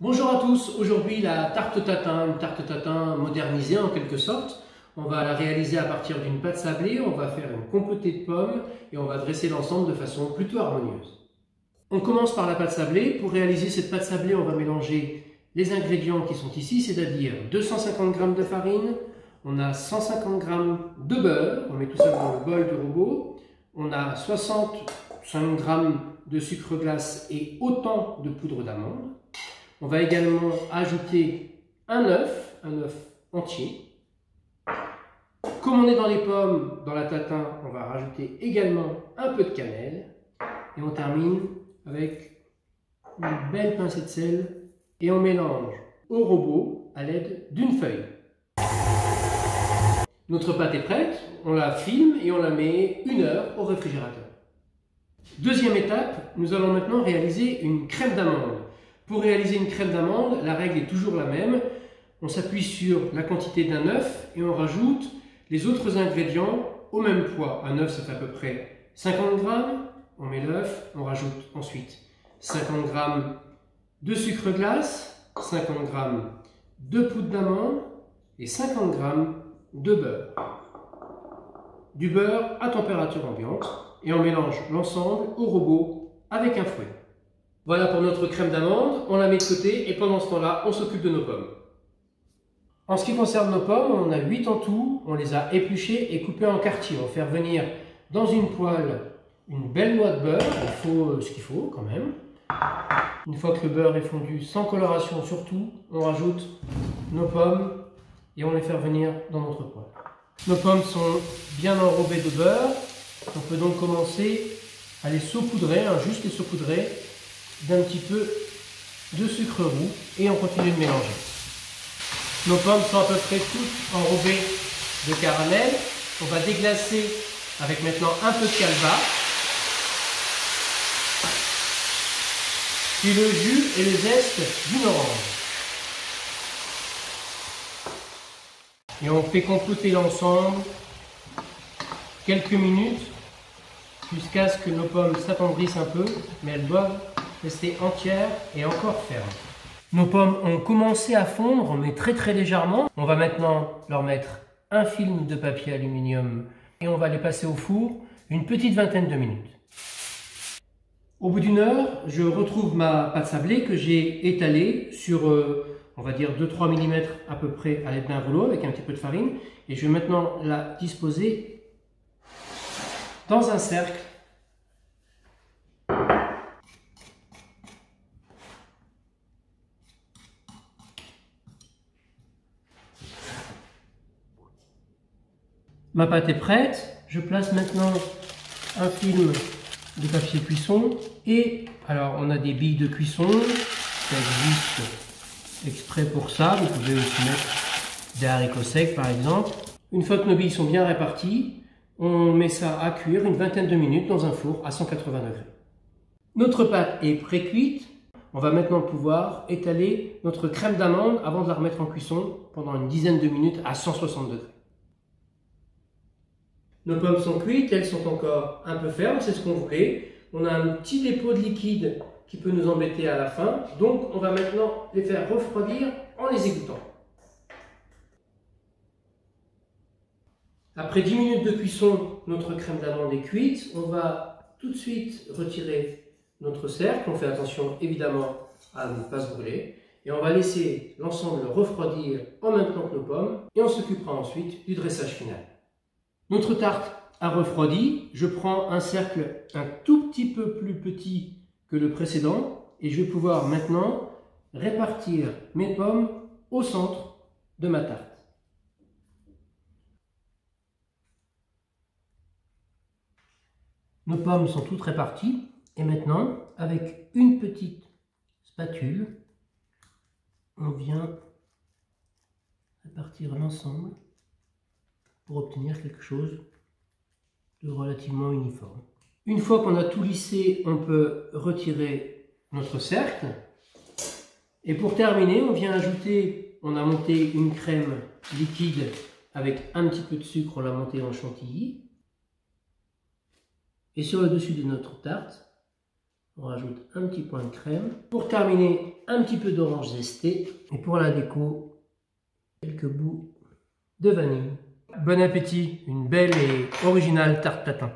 Bonjour à tous, aujourd'hui la tarte tatin, une tarte tatin modernisée en quelque sorte. On va la réaliser à partir d'une pâte sablée, on va faire une compotée de pommes et on va dresser l'ensemble de façon plutôt harmonieuse. On commence par la pâte sablée. Pour réaliser cette pâte sablée, on va mélanger les ingrédients qui sont ici, c'est-à-dire 250 g de farine, on a 150 g de beurre, on met tout ça dans le bol du robot, on a 65 g de sucre glace et autant de poudre d'amande. On va également ajouter un œuf entier. Comme on est dans les pommes, dans la tatin, on va rajouter également un peu de cannelle. Et on termine avec une belle pincée de sel. Et on mélange au robot à l'aide d'une feuille. Notre pâte est prête, on la filme et on la met 1 heure au réfrigérateur. Deuxième étape, nous allons maintenant réaliser une crème d'amande. Pour réaliser une crème d'amande, la règle est toujours la même. On s'appuie sur la quantité d'un œuf et on rajoute les autres ingrédients au même poids. Un œuf, ça fait à peu près 50 g. On met l'œuf, on rajoute ensuite 50 g de sucre glace, 50 g de poudre d'amande et 50 g de beurre. Du beurre à température ambiante et on mélange l'ensemble au robot avec un fouet. Voilà pour notre crème d'amande, on la met de côté et pendant ce temps-là, on s'occupe de nos pommes. En ce qui concerne nos pommes, on en a 8 en tout, on les a épluchées et coupées en quartiers. On va faire venir dans une poêle une belle noix de beurre, il faut ce qu'il faut quand même. Une fois que le beurre est fondu, sans coloration surtout, on rajoute nos pommes et on les fait venir dans notre poêle. Nos pommes sont bien enrobées de beurre, on peut donc commencer à les saupoudrer, juste les saupoudrer d'un petit peu de sucre roux et on continue de mélanger. Nos pommes sont à peu près toutes enrobées de caramel. On va déglacer avec maintenant un peu de calva, puis le jus et le zeste d'une orange. Et on fait compoter l'ensemble quelques minutes jusqu'à ce que nos pommes s'attendrissent un peu, mais elles doivent rester entières et encore fermes. Nos pommes ont commencé à fondre, mais très légèrement. On va maintenant leur mettre un film de papier aluminium et on va les passer au four une petite vingtaine de minutes. Au bout d'1 heure, je retrouve ma pâte sablée que j'ai étalée sur, on va dire 2-3 mm à peu près à l'aide d'un rouleau avec un petit peu de farine. Et je vais maintenant la disposer dans un cercle. Ma pâte est prête, je place maintenant un film de papier cuisson et alors on a des billes de cuisson, ça existe exprès pour ça, vous pouvez aussi mettre des haricots secs par exemple. Une fois que nos billes sont bien réparties, on met ça à cuire une vingtaine de minutes dans un four à 180 degrés. Notre pâte est pré-cuite, on va maintenant pouvoir étaler notre crème d'amande avant de la remettre en cuisson pendant une dizaine de minutes à 160 degrés. Nos pommes sont cuites, elles sont encore un peu fermes, c'est ce qu'on voulait. On a un petit dépôt de liquide qui peut nous embêter à la fin, donc on va maintenant les faire refroidir en les égouttant. Après 10 minutes de cuisson, notre crème d'amande est cuite. On va tout de suite retirer notre cercle. On fait attention évidemment à ne pas se brûler. Et on va laisser l'ensemble refroidir en même temps que nos pommes et on s'occupera ensuite du dressage final. Notre tarte a refroidi, je prends un cercle un tout petit peu plus petit que le précédent et je vais pouvoir maintenant répartir mes pommes au centre de ma tarte. Nos pommes sont toutes réparties et maintenant avec une petite spatule, on vient répartir l'ensemble pour obtenir quelque chose de relativement uniforme. Une fois qu'on a tout lissé, on peut retirer notre cercle. Et pour terminer, on vient ajouter, on a monté une crème liquide avec un petit peu de sucre, on l'a monté en chantilly. Et sur le dessus de notre tarte, On rajoute un petit point de crème. Pour terminer, un petit peu d'orange zesté. Et pour la déco, quelques bouts de vanille. Bon appétit, une belle et originale tarte tatin.